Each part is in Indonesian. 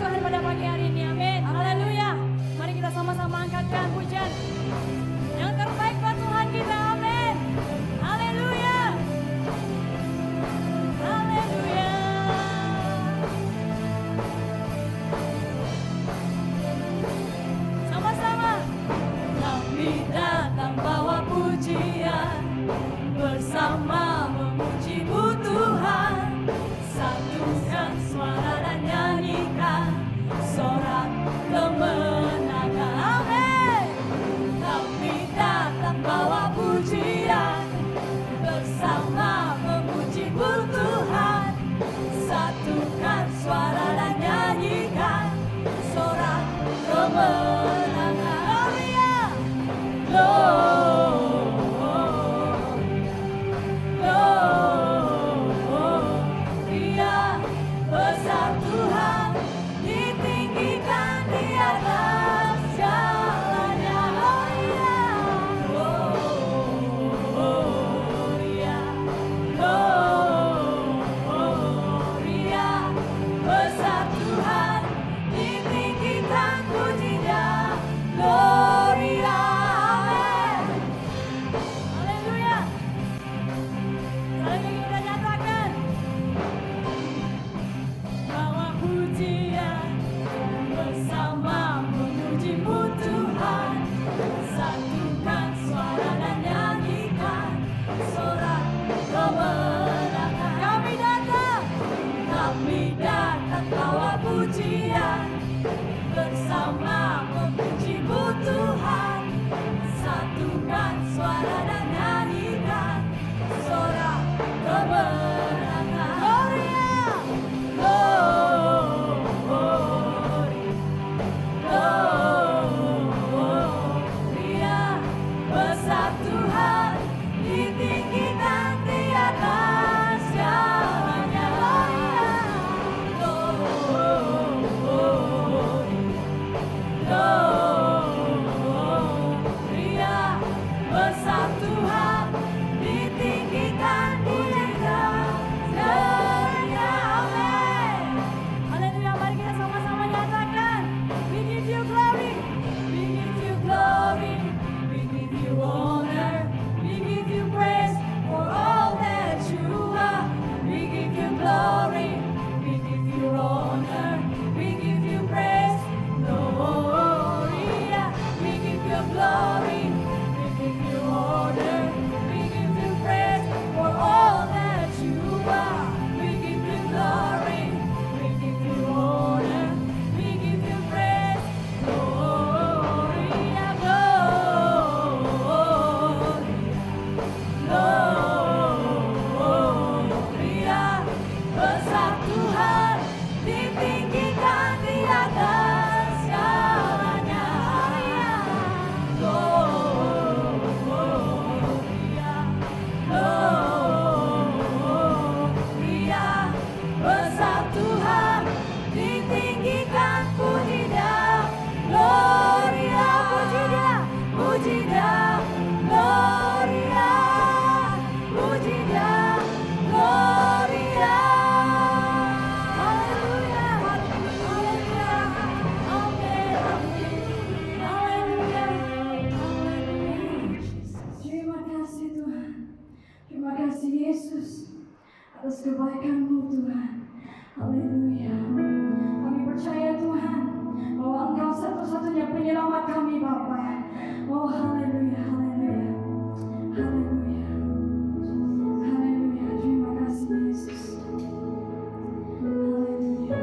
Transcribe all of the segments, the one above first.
Tuhan pada pagi hari ini. Amin. Haleluya. Mari kita sama-sama angkatkan pujian yang terbaik buat Tuhan kita. Amin. Haleluya. Haleluya. Sama-sama. Kami datang bawa pujian, bersama memuji-Mu Tuhan. Satukan suara dan nyanyikan sorak kemenangan. Amin. Kami datang bawa pujian, bersama memuji-Mu Tuhan. Satukan suara dan nyanyikan sorak kemenangan. Gloria, besar Tuhan, ditinggikan di atas segalanya. Gloria, Gloria, besar Tuhan, ditinggikan pujinya. Gloria, amin. Haleluya. Sekali lagi kita nyatakan, bawa pujian, bersama memuji-Mu Tuhan. Satukan suara dan nyanyikan sorak kemenangan. Kami datang bawa pujian, bersama memuji-Mu Tuhan. Satukan suara dan nyanyikan sorak kemenangan. Gloria, besar Tuhan, ditinggikan di atas segalanya. Gloria, besar Tuhan, ditinggikan pujinya. Gloria, amin. Haleluya, mari kita sama-sama nyatakan, we give you glory, we give you glory, we give you honor, we give you praise for all that you are. We give you glory, we give you honor, we give you praise. Gloria, we give you glory, we give you honor, we give you praise for all that you are. We give you glory, we give you honor, we give you praise. Gloria, Gloria, besar Tuhan, ditinggikan di atas segalanya. Gloria, Gloria, besar Tuhan, ditinggikan pujinya. Gloria, pujinya, pujinya. Gloria, pujinya. Gloria. Haleluya, haleluya, amin, haleluya, haleluya. Terima kasih Tuhan, terima kasih Yesus atas kebaikan-Mu Tuhan. Haleluya. Kami percaya Tuhan bahwa Engkau satu-satunya penyelamat kami Bapa. Oh haleluya, haleluya, haleluya, haleluya. Terima kasih Yesus. Haleluya.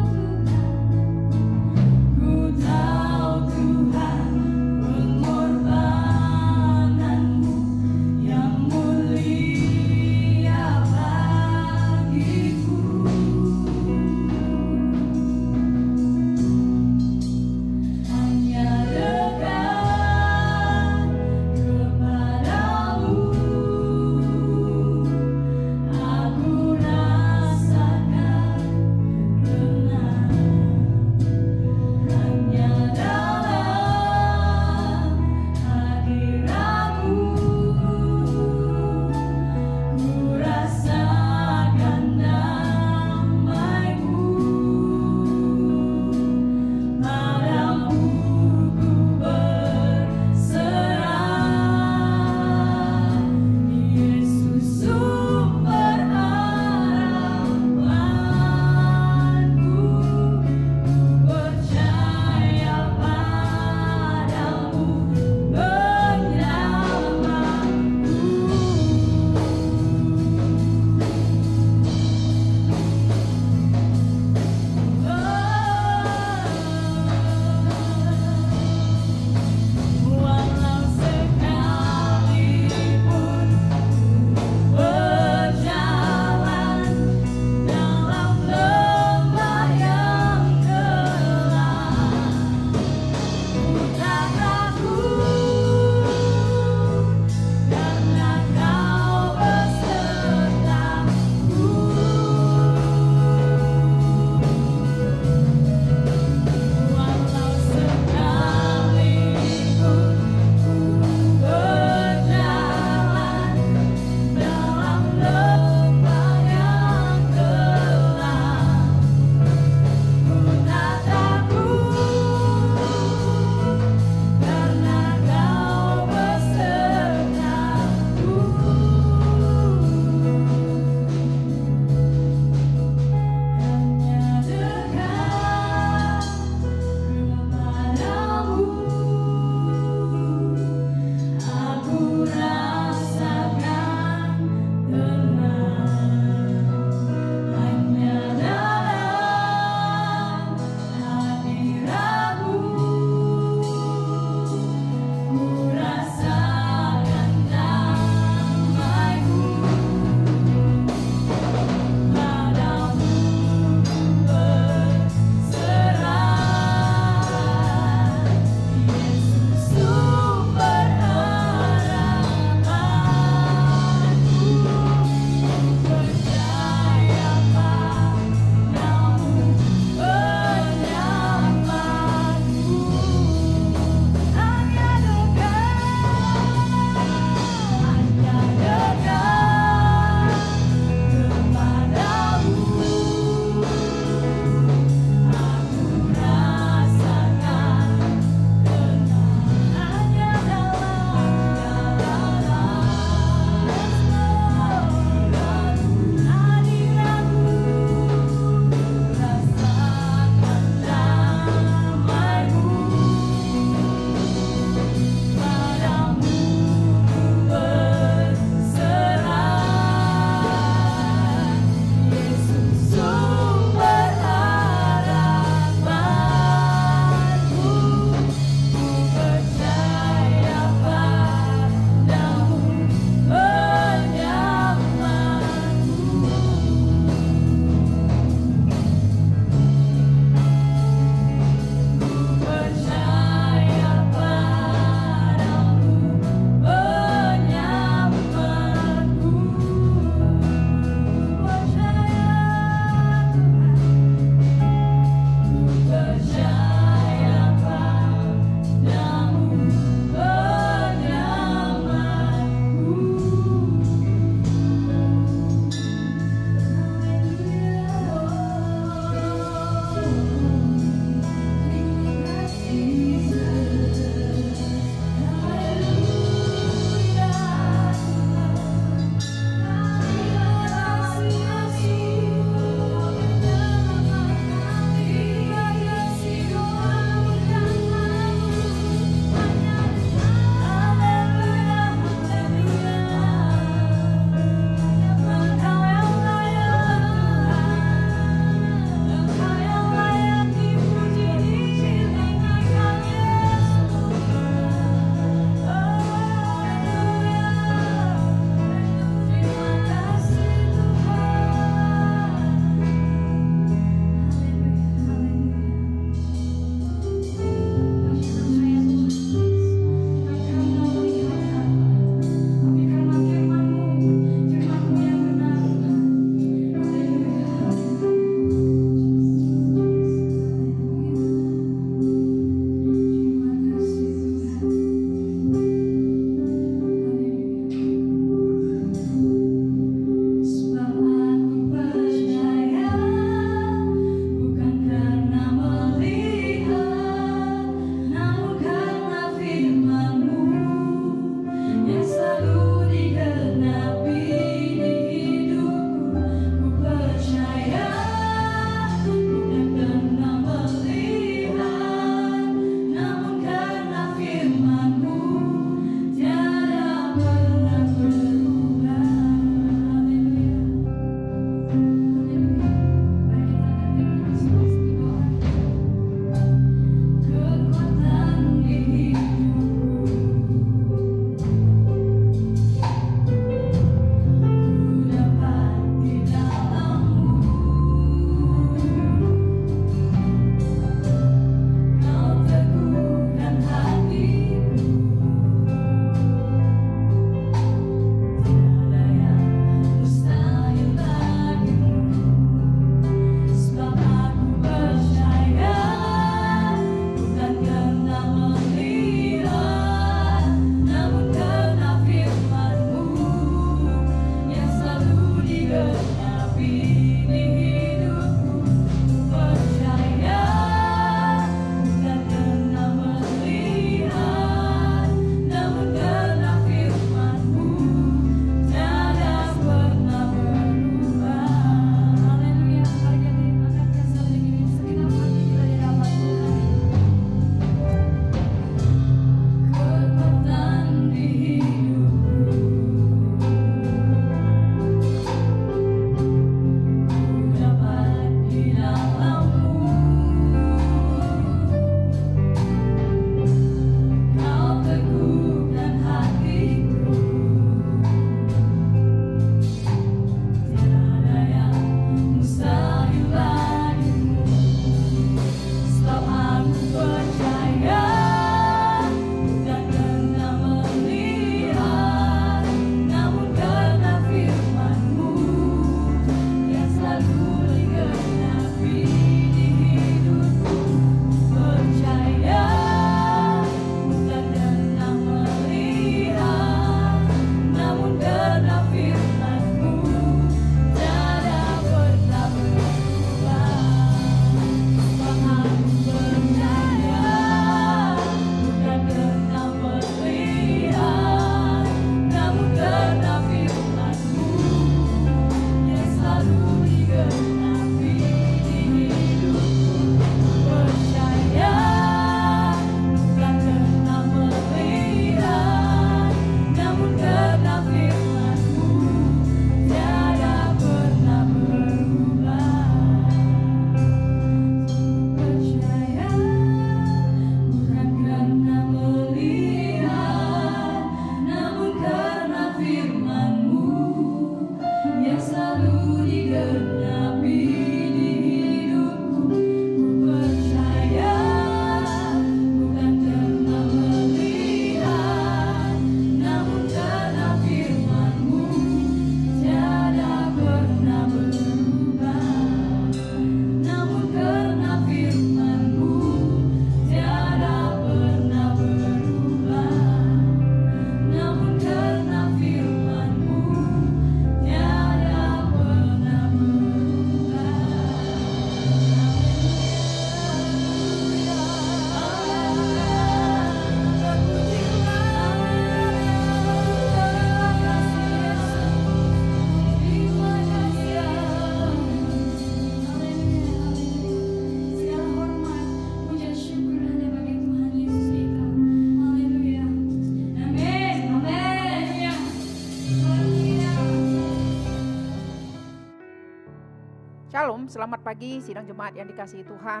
selamat pagi sidang jemaat yang dikasihi Tuhan,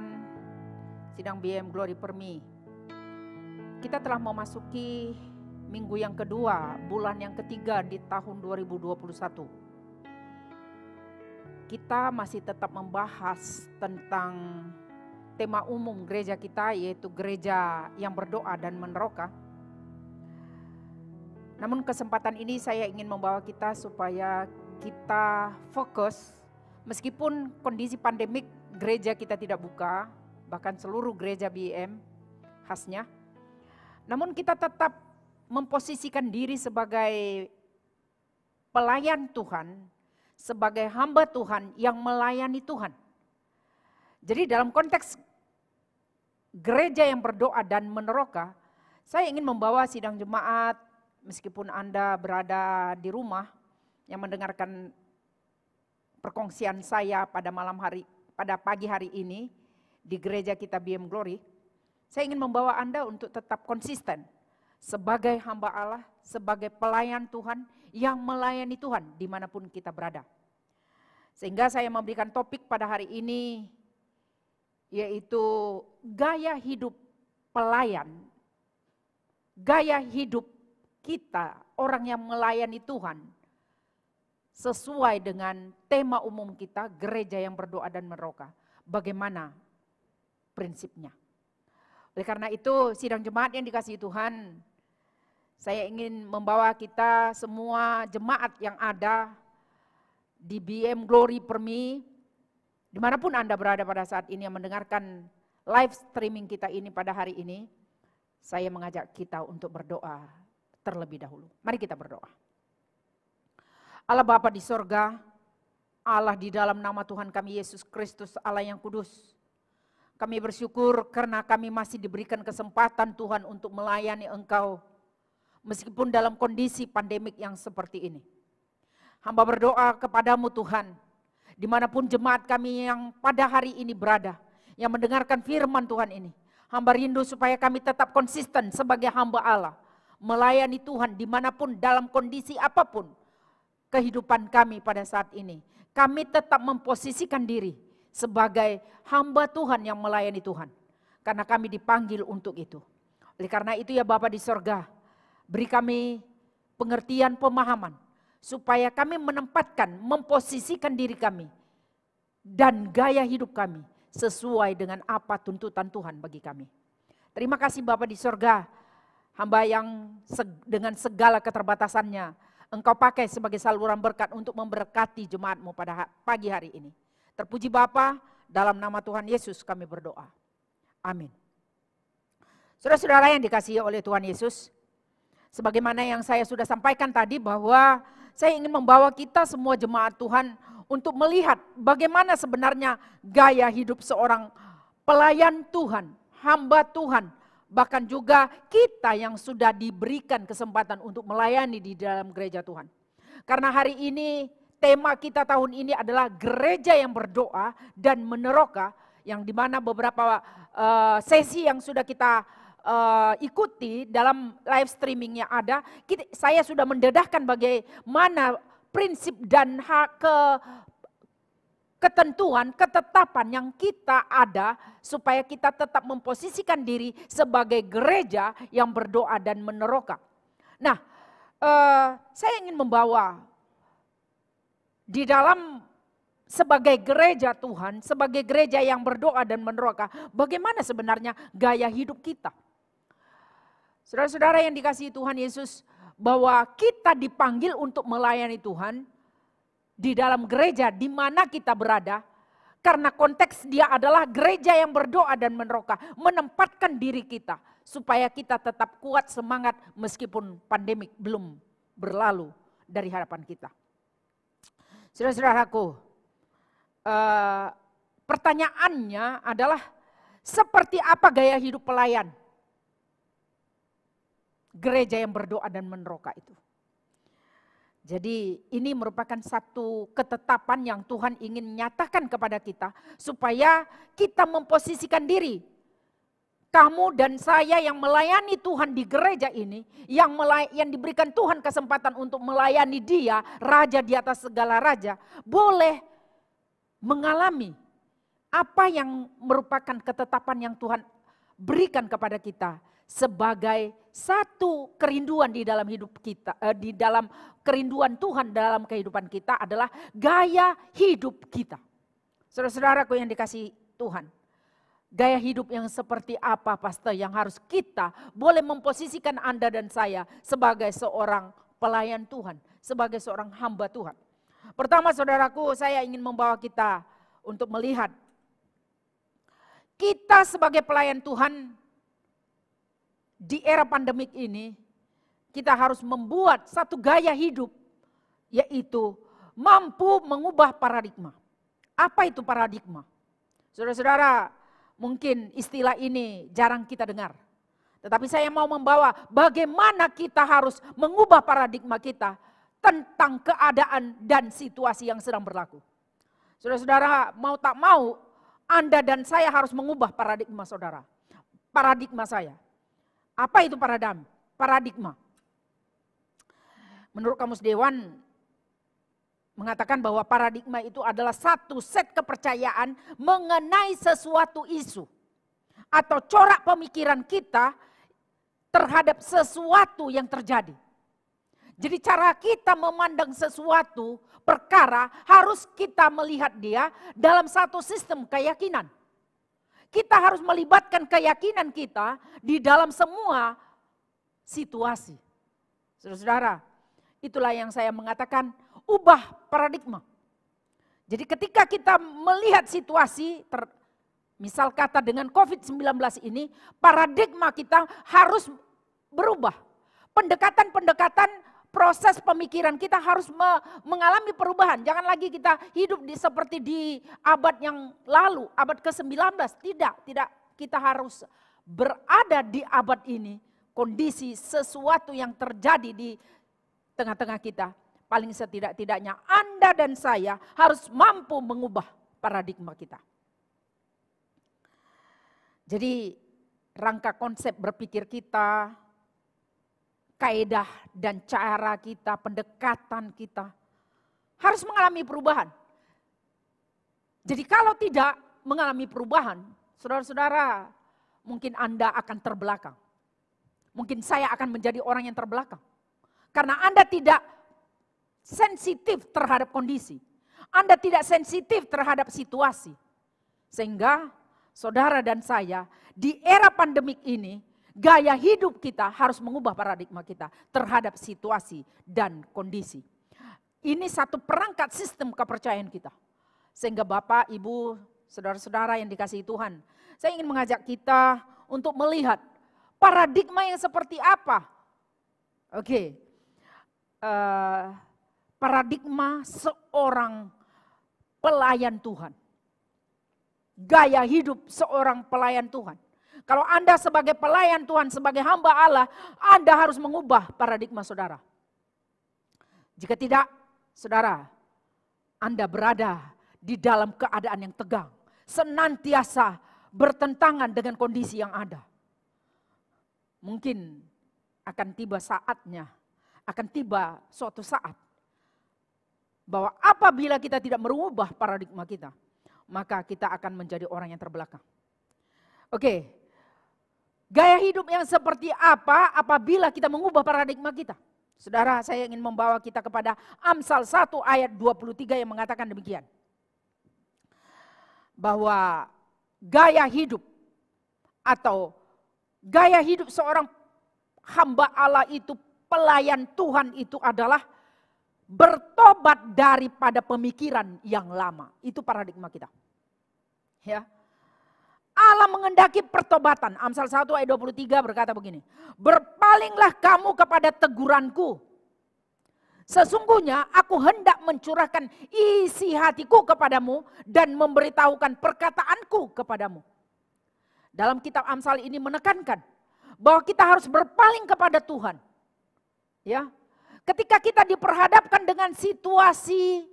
sidang BM Glory Permi. Kita telah memasuki minggu yang kedua, bulan yang ketiga di tahun 2021. Kita masih tetap membahas tentang tema umum gereja kita, yaitu gereja yang berdoa dan meneroka. Namun kesempatan ini saya ingin membawa kita supaya kita fokus. Meskipun kondisi pandemik gereja kita tidak buka, bahkan seluruh gereja BM khasnya, namun kita tetap memposisikan diri sebagai pelayan Tuhan, sebagai hamba Tuhan yang melayani Tuhan. Jadi dalam konteks gereja yang berdoa dan meneroka, saya ingin membawa sidang jemaat, meskipun Anda berada di rumah yang mendengarkan perkongsian saya pada pagi hari ini di gereja kita BM Glory, saya ingin membawa Anda untuk tetap konsisten sebagai hamba Allah, sebagai pelayan Tuhan yang melayani Tuhan dimanapun kita berada. Sehingga saya memberikan topik pada hari ini, yaitu gaya hidup pelayan, gaya hidup kita orang yang melayani Tuhan, sesuai dengan tema umum kita, gereja yang berdoa dan meneroka. Bagaimana prinsipnya? Oleh karena itu, sidang jemaat yang dikasihi Tuhan, saya ingin membawa kita semua jemaat yang ada di BM Glory Permi, dimanapun Anda berada pada saat ini yang mendengarkan live streaming kita ini pada hari ini, saya mengajak kita untuk berdoa terlebih dahulu. Mari kita berdoa. Allah Bapa di sorga, Allah di dalam nama Tuhan kami Yesus Kristus, Allah yang kudus. Kami bersyukur karena kami masih diberikan kesempatan Tuhan untuk melayani Engkau, meskipun dalam kondisi pandemik yang seperti ini. Hamba berdoa kepadamu Tuhan, dimanapun jemaat kami yang pada hari ini berada, yang mendengarkan firman Tuhan ini. Hamba rindu supaya kami tetap konsisten sebagai hamba Allah, melayani Tuhan dimanapun dalam kondisi apapun kehidupan kami pada saat ini. Kami tetap memposisikan diri sebagai hamba Tuhan yang melayani Tuhan. Karena kami dipanggil untuk itu. Oleh karena itu ya Bapa di sorga, beri kami pengertian pemahaman, supaya kami menempatkan, memposisikan diri kami dan gaya hidup kami sesuai dengan apa tuntutan Tuhan bagi kami. Terima kasih Bapa di sorga, hamba yang dengan segala keterbatasannya Engkau pakai sebagai saluran berkat untuk memberkati jemaat-Mu pada pagi hari ini. Terpuji Bapa, dalam nama Tuhan Yesus kami berdoa. Amin. Saudara-saudara yang dikasihi oleh Tuhan Yesus, sebagaimana yang saya sudah sampaikan tadi bahwa saya ingin membawa kita semua jemaat Tuhan untuk melihat bagaimana sebenarnya gaya hidup seorang pelayan Tuhan, hamba Tuhan, bahkan juga kita yang sudah diberikan kesempatan untuk melayani di dalam gereja Tuhan. Karena hari ini tema kita tahun ini adalah gereja yang berdoa dan meneroka, yang dimana beberapa sesi yang sudah kita ikuti dalam live streaming yang ada, saya sudah mendedahkan bagaimana prinsip dan ketentuan, ketetapan yang kita ada supaya kita tetap memposisikan diri sebagai gereja yang berdoa dan meneroka. Nah, saya ingin membawa di dalam sebagai gereja Tuhan, sebagai gereja yang berdoa dan meneroka, bagaimana sebenarnya gaya hidup kita. Saudara-saudara yang dikasihi Tuhan Yesus, bahwa kita dipanggil untuk melayani Tuhan di dalam gereja di mana kita berada, karena konteks dia adalah gereja yang berdoa dan meneroka, menempatkan diri kita supaya kita tetap kuat semangat meskipun pandemik belum berlalu dari hadapan kita. Saudara-saudaraku, pertanyaannya adalah seperti apa gaya hidup pelayan gereja yang berdoa dan meneroka itu? Jadi ini merupakan satu ketetapan yang Tuhan ingin nyatakan kepada kita supaya kita memposisikan diri. Kamu dan saya yang melayani Tuhan di gereja ini, yang diberikan Tuhan kesempatan untuk melayani Dia, Raja di atas segala raja, boleh mengalami apa yang merupakan ketetapan yang Tuhan berikan kepada kita sebagai satu kerinduan di dalam hidup kita, di dalam kerinduan Tuhan dalam kehidupan kita adalah gaya hidup kita. Saudara-saudaraku yang dikasihi Tuhan, gaya hidup yang seperti apa pastor yang harus kita boleh memposisikan Anda dan saya sebagai seorang pelayan Tuhan, sebagai seorang hamba Tuhan. Pertama saudaraku, saya ingin membawa kita untuk melihat kita sebagai pelayan Tuhan di era pandemik ini, kita harus membuat satu gaya hidup, yaitu mampu mengubah paradigma. Apa itu paradigma? Saudara-saudara, mungkin istilah ini jarang kita dengar. Tetapi saya mau membawa bagaimana kita harus mengubah paradigma kita tentang keadaan dan situasi yang sedang berlaku. Saudara-saudara, mau tak mau, Anda dan saya harus mengubah paradigma saudara. Paradigma saya. Apa itu paradigma? Menurut Kamus Dewan mengatakan bahwa paradigma itu adalah satu set kepercayaan mengenai sesuatu isu atau corak pemikiran kita terhadap sesuatu yang terjadi. Jadi cara kita memandang sesuatu perkara harus kita melihat dia dalam satu sistem keyakinan. Kita harus melibatkan keyakinan kita di dalam semua situasi. Saudara-saudara, itulah yang saya mengatakan ubah paradigma. Jadi ketika kita melihat situasi, misal kata dengan COVID-19 ini, paradigma kita harus berubah. Pendekatan-pendekatan proses pemikiran kita harus mengalami perubahan. Jangan lagi kita hidup seperti di abad yang lalu, abad ke-19. Tidak. Kita harus berada di abad ini. Kondisi sesuatu yang terjadi di tengah-tengah kita. Paling setidak-tidaknya Anda dan saya harus mampu mengubah paradigma kita. Jadi rangka konsep berpikir kita, kaidah dan cara kita, pendekatan kita harus mengalami perubahan. Jadi kalau tidak mengalami perubahan, saudara-saudara, mungkin Anda akan terbelakang. Mungkin saya akan menjadi orang yang terbelakang. Karena Anda tidak sensitif terhadap kondisi. Anda tidak sensitif terhadap situasi. Sehingga saudara dan saya di era pandemik ini, gaya hidup kita harus mengubah paradigma kita terhadap situasi dan kondisi. Ini satu perangkat sistem kepercayaan kita. Sehingga Bapak, Ibu, saudara-saudara yang dikasihi Tuhan, saya ingin mengajak kita untuk melihat paradigma yang seperti apa. Oke, paradigma seorang pelayan Tuhan. Gaya hidup seorang pelayan Tuhan. Kalau Anda sebagai pelayan Tuhan, sebagai hamba Allah, Anda harus mengubah paradigma saudara. Jika tidak, saudara, Anda berada di dalam keadaan yang tegang. Senantiasa bertentangan dengan kondisi yang ada. Mungkin akan tiba saatnya, akan tiba suatu saat, bahwa apabila kita tidak merubah paradigma kita, maka kita akan menjadi orang yang terbelakang. Oke. Gaya hidup yang seperti apa apabila kita mengubah paradigma kita? Saudara, saya ingin membawa kita kepada Amsal 1 ayat 23 yang mengatakan demikian. Bahwa gaya hidup atau gaya hidup seorang hamba Allah itu, pelayan Tuhan itu adalah bertobat daripada pemikiran yang lama. Itu paradigma kita. Ya. Allah mengendaki pertobatan. Amsal 1 ayat 23 berkata begini. Berpalinglah kamu kepada teguranku. Sesungguhnya aku hendak mencurahkan isi hatiku kepadamu dan memberitahukan perkataanku kepadamu. Dalam kitab Amsal ini menekankan bahwa kita harus berpaling kepada Tuhan. Ya. Ketika kita diperhadapkan dengan situasi,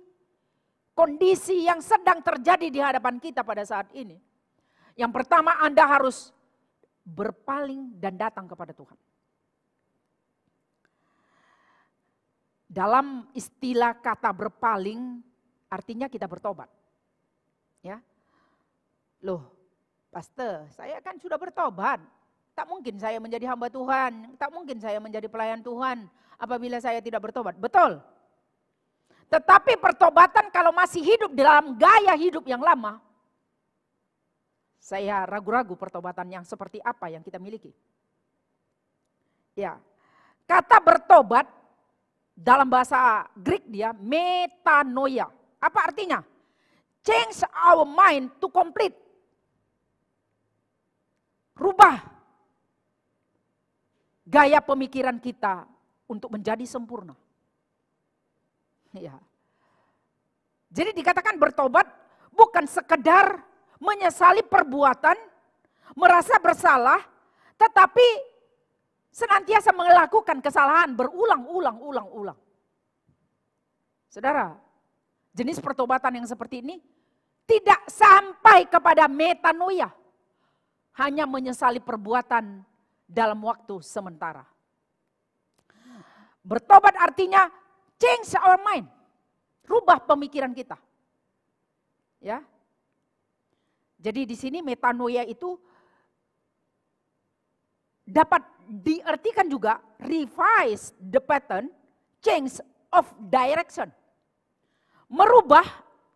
kondisi yang sedang terjadi di hadapan kita pada saat ini. Yang pertama, Anda harus berpaling dan datang kepada Tuhan. Dalam istilah kata berpaling, artinya kita bertobat. Ya. Loh, pastor, saya kan sudah bertobat. Tak mungkin saya menjadi hamba Tuhan, tak mungkin saya menjadi pelayan Tuhan apabila saya tidak bertobat. Betul. Tetapi pertobatan kalau masih hidup dalam gaya hidup yang lama, saya ragu-ragu pertobatan yang seperti apa yang kita miliki. Ya, kata bertobat dalam bahasa Greek dia metanoia. Apa artinya? Change our mind to complete. Rubah gaya pemikiran kita untuk menjadi sempurna. Ya. Jadi dikatakan bertobat bukan sekedar menyesali perbuatan, merasa bersalah, tetapi senantiasa melakukan kesalahan berulang-ulang. Saudara, jenis pertobatan yang seperti ini tidak sampai kepada metanoia, hanya menyesali perbuatan dalam waktu sementara. Bertobat artinya change our mind, rubah pemikiran kita. Ya. Jadi di sini metanoia itu dapat diartikan juga revise the pattern, change of direction. Merubah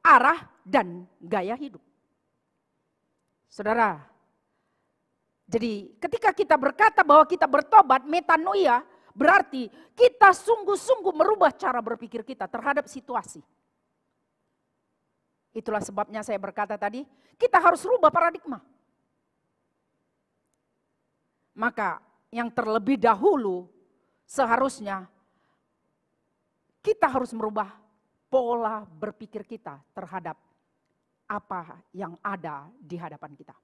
arah dan gaya hidup. Saudara, jadi ketika kita berkata bahwa kita bertobat, metanoia, berarti kita sungguh-sungguh merubah cara berpikir kita terhadap situasi. Itulah sebabnya saya berkata tadi, kita harus rubah paradigma. Maka yang terlebih dahulu seharusnya kita harus merubah pola berpikir kita terhadap apa yang ada di hadapan kita.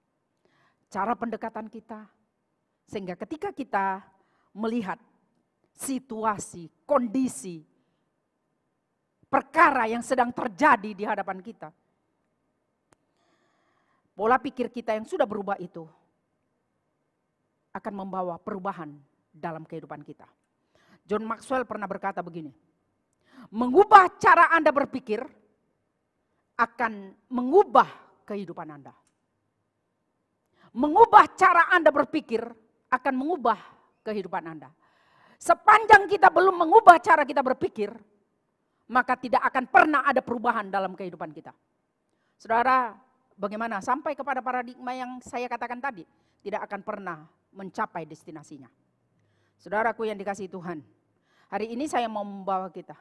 Cara pendekatan kita, sehingga ketika kita melihat situasi, kondisi, perkara yang sedang terjadi di hadapan kita, pola pikir kita yang sudah berubah itu akan membawa perubahan dalam kehidupan kita. John Maxwell pernah berkata begini, mengubah cara Anda berpikir akan mengubah kehidupan Anda. Mengubah cara Anda berpikir akan mengubah kehidupan Anda. Sepanjang kita belum mengubah cara kita berpikir, maka tidak akan pernah ada perubahan dalam kehidupan kita. Saudara, bagaimana sampai kepada paradigma yang saya katakan tadi, tidak akan pernah mencapai destinasinya. Saudaraku yang dikasihi Tuhan, hari ini saya mau membawa kita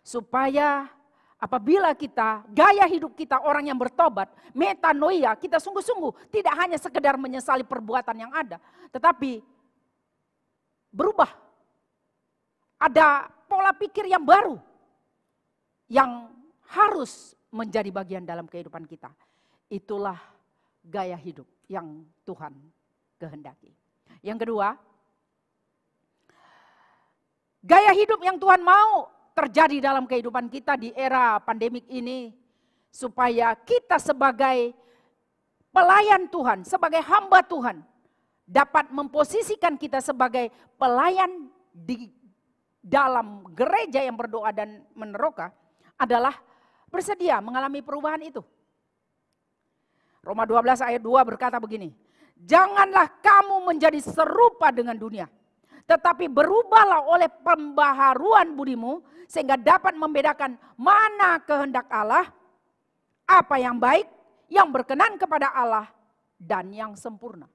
supaya apabila kita, gaya hidup kita orang yang bertobat, metanoia, kita sungguh-sungguh tidak hanya sekedar menyesali perbuatan yang ada, tetapi berubah. Ada pola pikir yang baru yang harus menjadi bagian dalam kehidupan kita. Itulah gaya hidup yang Tuhan kehendaki. Yang kedua, gaya hidup yang Tuhan mau terjadi dalam kehidupan kita di era pandemik ini, supaya kita sebagai pelayan Tuhan, sebagai hamba Tuhan, dapat memposisikan kita sebagai pelayan di dalam gereja yang berdoa dan meneroka, adalah bersedia mengalami perubahan itu. Roma 12 ayat 2 berkata begini, janganlah kamu menjadi serupa dengan dunia, tetapi berubahlah oleh pembaharuan budimu, sehingga dapat membedakan mana kehendak Allah, apa yang baik, yang berkenan kepada Allah, dan yang sempurna.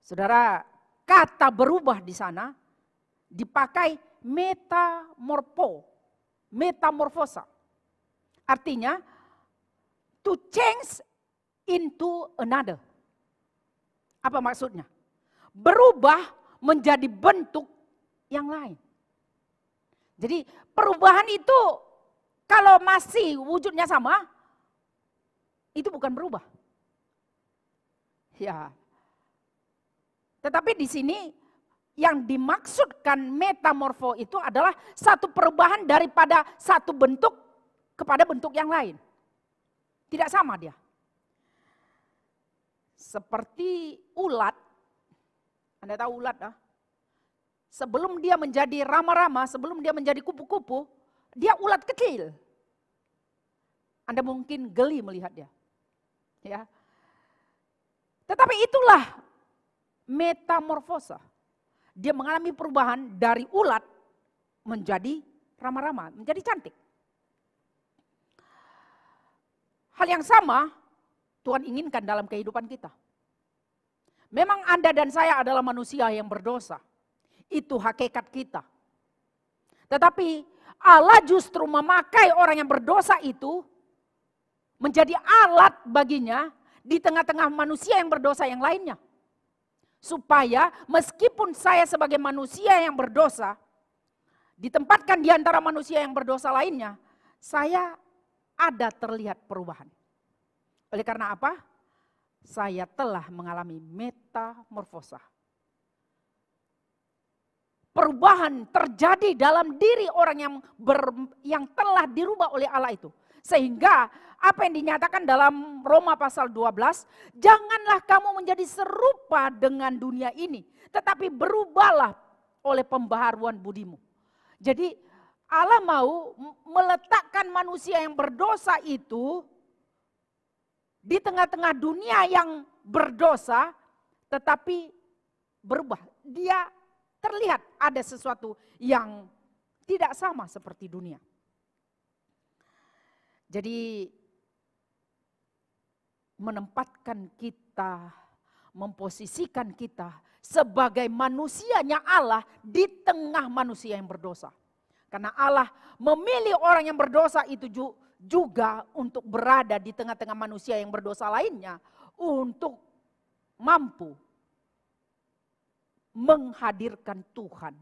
Saudara, kata berubah di sana dipakai metamorfosa. Artinya, to change into another. Apa maksudnya? Berubah menjadi bentuk yang lain. Jadi perubahan itu kalau masih wujudnya sama, itu bukan berubah. Ya. Tetapi di sini yang dimaksudkan metamorfo itu adalah satu perubahan daripada satu bentuk kepada bentuk yang lain. Tidak sama dia. Seperti ulat, Anda tahu ulat dah? Sebelum dia menjadi rama-rama, sebelum dia menjadi kupu-kupu, dia ulat kecil. Anda mungkin geli melihat dia. Ya. Tetapi itulah metamorfosa. Dia mengalami perubahan dari ulat menjadi ramah-ramah, menjadi cantik. Hal yang sama Tuhan inginkan dalam kehidupan kita. Memang Anda dan saya adalah manusia yang berdosa. Itu hakikat kita. Tetapi Allah justru memakai orang yang berdosa itu menjadi alat baginya di tengah-tengah manusia yang berdosa yang lainnya. Supaya meskipun saya sebagai manusia yang berdosa, ditempatkan di antara manusia yang berdosa lainnya, saya ada terlihat perubahan. Oleh karena apa? Saya telah mengalami metamorfosa. Perubahan terjadi dalam diri orang yang telah dirubah oleh Allah itu. Sehingga apa yang dinyatakan dalam Roma pasal 12, janganlah kamu menjadi serupa dengan dunia ini, tetapi berubahlah oleh pembaharuan budimu. Jadi Allah mau meletakkan manusia yang berdosa itu di tengah-tengah dunia yang berdosa, tetapi berubah. Dia terlihat ada sesuatu yang tidak sama seperti dunia. Jadi menempatkan kita, memposisikan kita sebagai manusianya Allah di tengah manusia yang berdosa. Karena Allah memilih orang yang berdosa itu juga untuk berada di tengah-tengah manusia yang berdosa lainnya untuk mampu menghadirkan Tuhan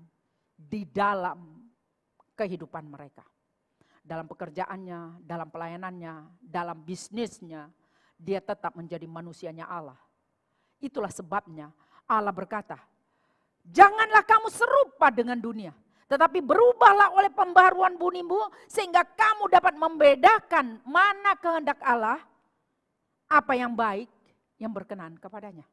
di dalam kehidupan mereka. Dalam pekerjaannya, dalam pelayanannya, dalam bisnisnya, dia tetap menjadi manusianya Allah. Itulah sebabnya Allah berkata, janganlah kamu serupa dengan dunia, tetapi berubahlah oleh pembaharuan budimu sehingga kamu dapat membedakan mana kehendak Allah, apa yang baik, yang berkenan kepadanya.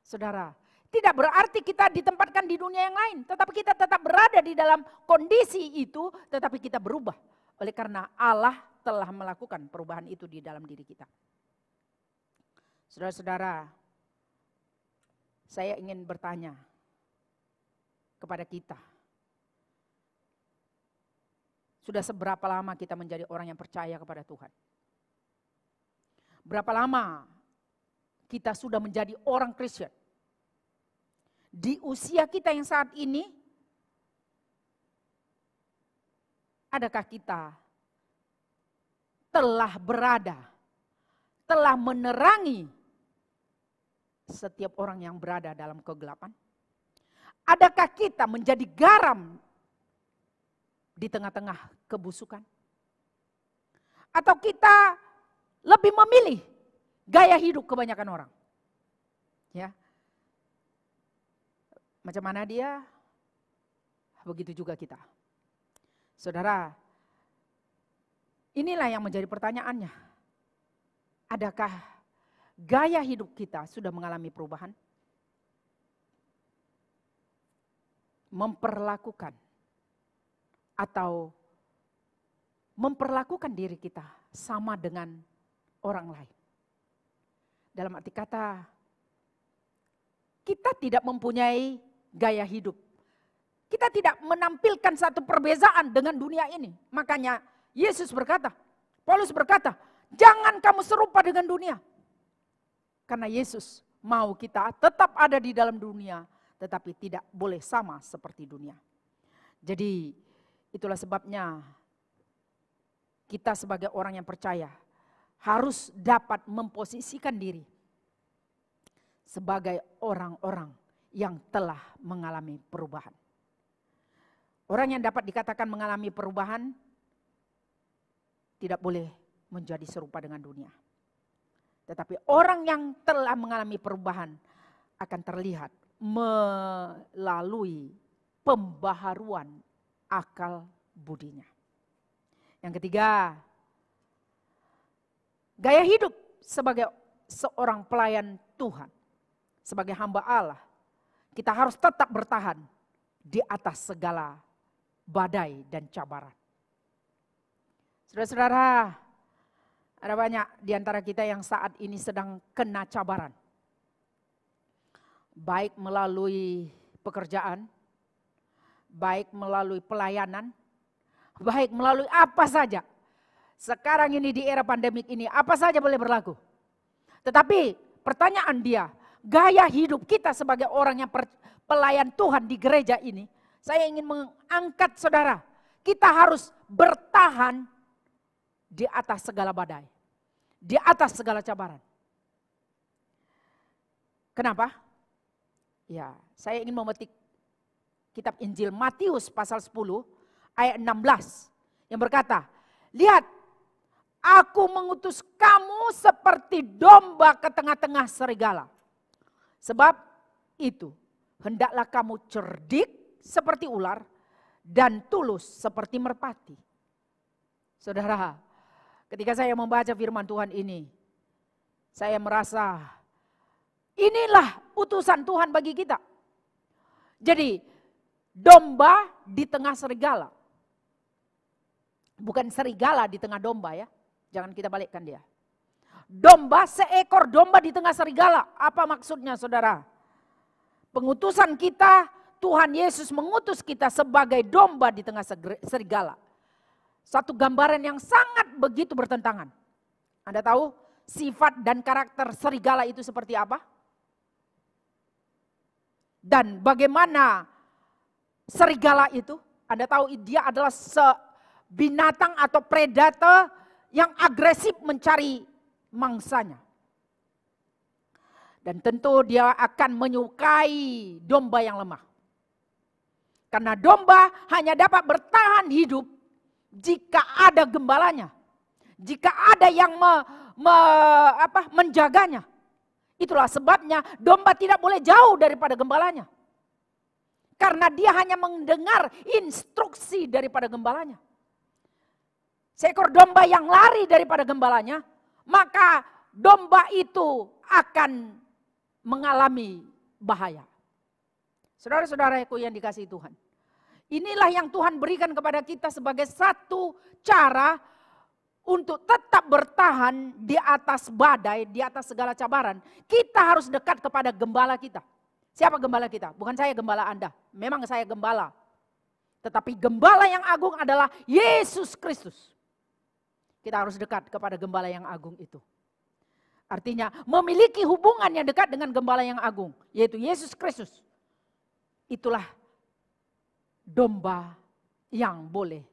Saudara, tidak berarti kita ditempatkan di dunia yang lain, tetapi kita tetap berada di dalam kondisi itu, tetapi kita berubah. Oleh karena Allah telah melakukan perubahan itu di dalam diri kita. Saudara-saudara, saya ingin bertanya kepada kita. Sudah seberapa lama kita menjadi orang yang percaya kepada Tuhan? Berapa lama kita sudah menjadi orang Kristen? Di usia kita yang saat ini, adakah kita telah berada, telah menerangi setiap orang yang berada dalam kegelapan? Adakah kita menjadi garam di tengah-tengah kebusukan? Atau kita lebih memilih gaya hidup kebanyakan orang? Ya. Macam mana dia? Begitu juga kita. Saudara, inilah yang menjadi pertanyaannya. Adakah gaya hidup kita sudah mengalami perubahan? Memperlakukan atau memperlakukan diri kita sama dengan orang lain. Dalam arti kata, kita tidak mempunyai gaya hidup. Kita tidak menampilkan satu perbezaan dengan dunia ini. Makanya Yesus berkata, Paulus berkata, jangan kamu serupa dengan dunia. Karena Yesus mau kita tetap ada di dalam dunia, tetapi tidak boleh sama seperti dunia. Jadi itulah sebabnya kita sebagai orang yang percaya harus dapat memposisikan diri sebagai orang-orang yang telah mengalami perubahan. Orang yang dapat dikatakan mengalami perubahan tidak boleh menjadi serupa dengan dunia. Tetapi orang yang telah mengalami perubahan akan terlihat melalui pembaharuan akal budinya. Yang ketiga, gaya hidup sebagai seorang pelayan Tuhan, sebagai hamba Allah, kita harus tetap bertahan di atas segala badai dan cabaran. Saudara-saudara, Ada banyak di antara kita yang saat ini sedang kena cabaran. Baik melalui pekerjaan, baik melalui pelayanan, baik melalui apa saja. Sekarang ini di era pandemik ini apa saja boleh berlaku. Tetapi pertanyaan dia, gaya hidup kita sebagai orang yang pelayan Tuhan di gereja ini, saya ingin mengangkat saudara, kita harus bertahan di atas segala badai, di atas segala cabaran. Kenapa? Ya, saya ingin memetik kitab Injil Matius pasal 10 ayat 16 yang berkata, lihat, aku mengutus kamu seperti domba ke tengah-tengah serigala. Sebab itu, hendaklah kamu cerdik seperti ular dan tulus seperti merpati. Saudara, ketika saya membaca firman Tuhan ini, saya merasa inilah utusan Tuhan bagi kita. Jadi, domba di tengah serigala. Bukan serigala di tengah domba ya. Jangan kita balikkan dia. Domba, seekor domba di tengah serigala. Apa maksudnya saudara? Pengutusan kita, Tuhan Yesus mengutus kita sebagai domba di tengah serigala. Satu gambaran yang sangat begitu bertentangan. Anda tahu sifat dan karakter serigala itu seperti apa? Dan bagaimana serigala itu? Anda tahu dia adalah binatang atau predator yang agresif mencari mangsanya. Dan tentu dia akan menyukai domba yang lemah. Karena domba hanya dapat bertahan hidup jika ada gembalanya. Jika ada yang menjaganya. Itulah sebabnya domba tidak boleh jauh daripada gembalanya. Karena dia hanya mendengar instruksi daripada gembalanya. Seekor domba yang lari daripada gembalanya, maka domba itu akan mengalami bahaya. Saudara-saudaraku yang dikasihi Tuhan. Inilah yang Tuhan berikan kepada kita sebagai satu cara untuk tetap bertahan di atas badai, di atas segala cabaran. Kita harus dekat kepada gembala kita. Siapa gembala kita? Bukan saya gembala Anda. Memang saya gembala. Tetapi gembala yang agung adalah Yesus Kristus. Kita harus dekat kepada gembala yang agung itu. Artinya memiliki hubungan yang dekat dengan gembala yang agung. Yaitu Yesus Kristus. Itulah domba yang boleh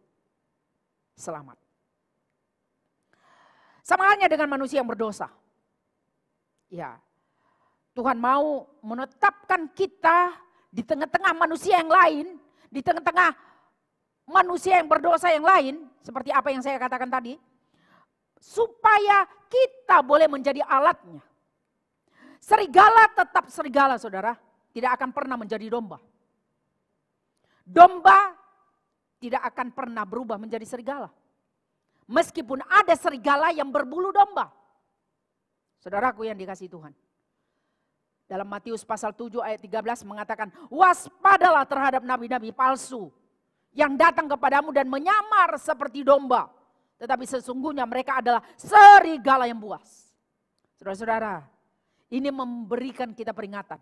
selamat. Sama halnya dengan manusia yang berdosa. Ya, Tuhan mau menetapkan kita di tengah-tengah manusia yang lain, di tengah-tengah manusia yang berdosa yang lain, seperti apa yang saya katakan tadi, supaya kita boleh menjadi alatnya. Serigala tetap serigala, saudara, tidak akan pernah menjadi domba. Domba tidak akan pernah berubah menjadi serigala. Meskipun ada serigala yang berbulu domba. Saudaraku yang dikasihi Tuhan. Dalam Matius pasal 7 ayat 13 mengatakan, waspadalah terhadap nabi-nabi palsu yang datang kepadamu dan menyamar seperti domba. Tetapi sesungguhnya mereka adalah serigala yang buas. Saudara-saudara, ini memberikan kita peringatan.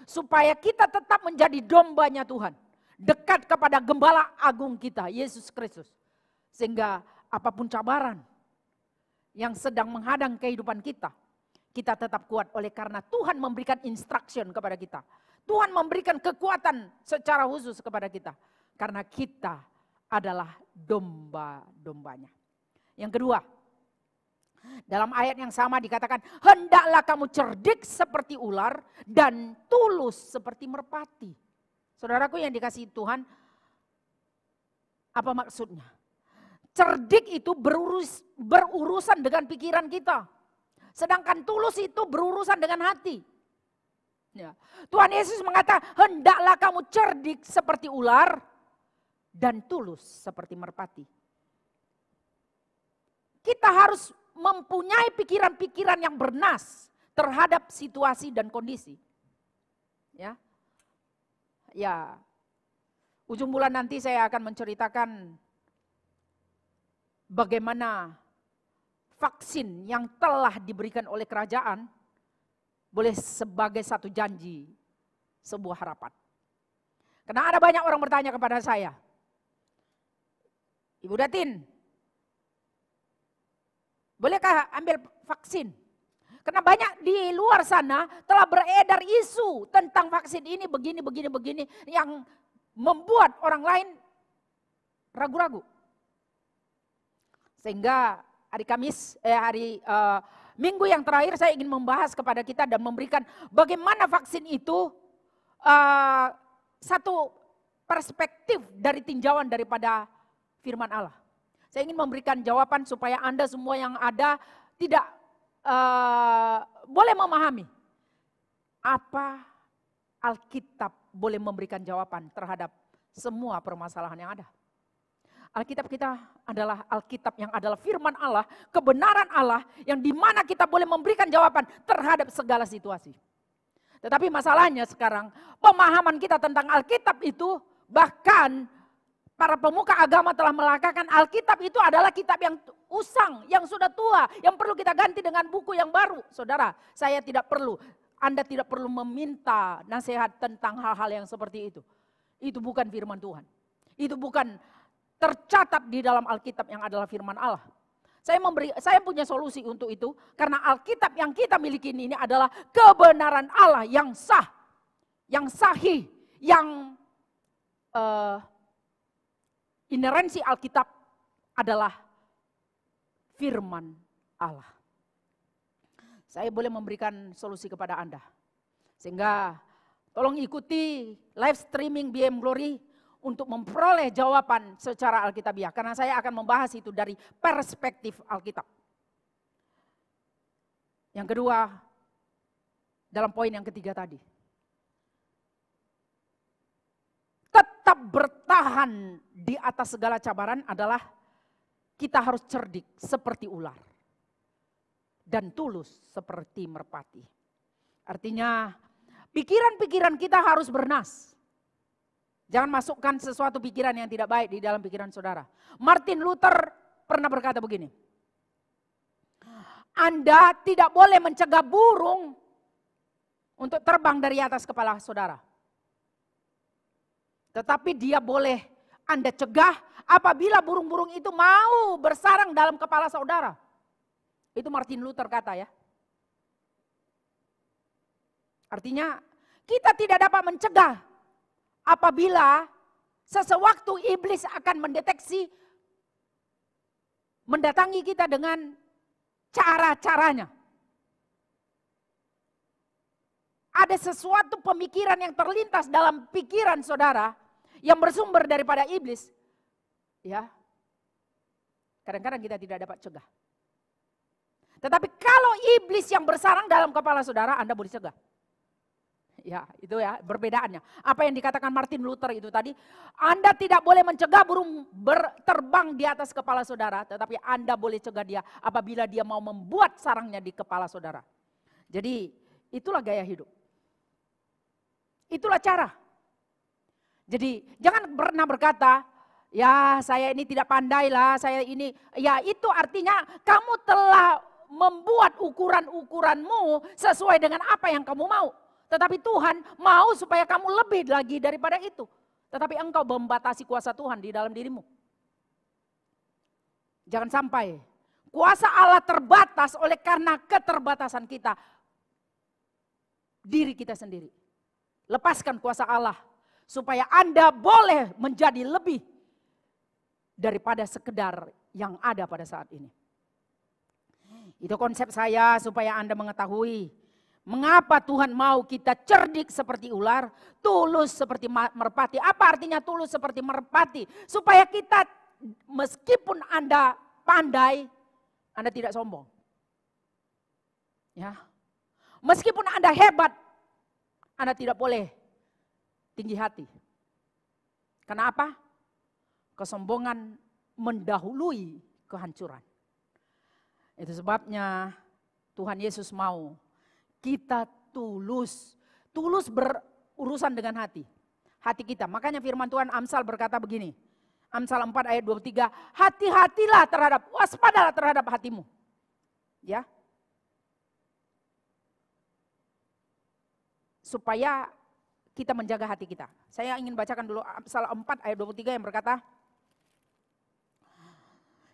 Supaya kita tetap menjadi dombanya Tuhan. Dekat kepada gembala agung kita, Yesus Kristus. Sehingga apapun cabaran yang sedang menghadang kehidupan kita, kita tetap kuat oleh karena Tuhan memberikan instruction kepada kita. Tuhan memberikan kekuatan secara khusus kepada kita. Karena kita adalah domba-dombanya. Yang kedua, dalam ayat yang sama dikatakan, hendaklah kamu cerdik seperti ular dan tulus seperti merpati. Saudaraku yang dikasihi Tuhan, apa maksudnya? Cerdik itu berurusan dengan pikiran kita. Sedangkan tulus itu berurusan dengan hati. Ya. Tuhan Yesus mengatakan, hendaklah kamu cerdik seperti ular dan tulus seperti merpati. Kita harus mempunyai pikiran-pikiran yang bernas terhadap situasi dan kondisi. Ya. Ya. Ujung bulan nanti saya akan menceritakan bagaimana vaksin yang telah diberikan oleh kerajaan boleh sebagai satu janji, sebuah harapan. Karena ada banyak orang bertanya kepada saya, Ibu Datin, bolehkah ambil vaksin? Karena banyak di luar sana telah beredar isu tentang vaksin ini begini yang membuat orang lain ragu-ragu. Sehingga hari Minggu yang terakhir saya ingin membahas kepada kita dan memberikan bagaimana vaksin itu satu perspektif dari tinjauan daripada firman Allah. Saya ingin memberikan jawaban supaya Anda semua yang ada tidak boleh memahami apa Alkitab boleh memberikan jawaban terhadap semua permasalahan yang ada. Alkitab kita adalah Alkitab yang adalah firman Allah, kebenaran Allah yang dimana kita boleh memberikan jawaban terhadap segala situasi. Tetapi masalahnya sekarang pemahaman kita tentang Alkitab itu bahkan para pemuka agama telah melangkahkan Alkitab itu adalah kitab yang usang, yang sudah tua, yang perlu kita ganti dengan buku yang baru. Saudara, Anda tidak perlu meminta nasihat tentang hal-hal yang seperti itu. Itu bukan firman Tuhan. Itu bukan tercatat di dalam Alkitab yang adalah firman Allah. Saya punya solusi untuk itu karena Alkitab yang kita miliki ini adalah kebenaran Allah yang sah, yang sahih, yang inerensi Alkitab adalah firman Allah. Saya boleh memberikan solusi kepada Anda. Sehingga tolong ikuti live streaming BM Glory untuk memperoleh jawaban secara Alkitabiah. Karena saya akan membahas itu dari perspektif Alkitab. Yang kedua, dalam poin yang ketiga tadi. Tetap bertahan di atas segala cabaran adalah kita harus cerdik seperti ular. Dan tulus seperti merpati. Artinya pikiran-pikiran kita harus bernas. Jangan masukkan sesuatu pikiran yang tidak baik di dalam pikiran saudara. Martin Luther pernah berkata begini. Anda tidak boleh mencegah burung untuk terbang dari atas kepala saudara. Tetapi dia boleh Anda cegah apabila burung-burung itu mau bersarang dalam kepala saudara. Itu Martin Luther kata ya. Artinya kita tidak dapat mencegah apabila sesewaktu iblis akan mendatangi kita dengan cara-caranya. Ada sesuatu pemikiran yang terlintas dalam pikiran saudara yang bersumber daripada iblis. Ya. Kadang-kadang kita tidak dapat cegah. Tetapi kalau iblis yang bersarang dalam kepala saudara, Anda boleh cegah. Ya, itu ya perbedaannya. Apa yang dikatakan Martin Luther itu tadi, Anda tidak boleh mencegah burung terbang di atas kepala saudara, tetapi Anda boleh cegah dia apabila dia mau membuat sarangnya di kepala saudara. Jadi itulah gaya hidup. Itulah cara. Jadi jangan pernah berkata, ya saya ini tidak pandai lah, saya ini, ya itu artinya kamu telah membuat ukuran-ukuranmu sesuai dengan apa yang kamu mau. Tetapi Tuhan mau supaya kamu lebih lagi daripada itu. Tetapi engkau membatasi kuasa Tuhan di dalam dirimu. Jangan sampai kuasa Allah terbatas oleh karena keterbatasan kita. Diri kita sendiri. Lepaskan kuasa Allah supaya Anda boleh menjadi lebih daripada sekedar yang ada pada saat ini. Itu konsep saya supaya Anda mengetahui mengapa Tuhan mau kita cerdik seperti ular, tulus seperti merpati. Apa artinya tulus seperti merpati? Supaya kita meskipun Anda pandai, Anda tidak sombong. Ya. Meskipun Anda hebat, Anda tidak boleh tinggi hati. Kenapa? Kesombongan mendahului kehancuran. Itu sebabnya Tuhan Yesus mau kita tulus berurusan dengan hati kita. Makanya firman Tuhan Amsal berkata begini, Amsal 4 ayat 23, hati-hatilah waspadalah terhadap hatimu. Ya. Supaya kita menjaga hati kita. Saya ingin bacakan dulu Amsal 4 ayat 23 yang berkata,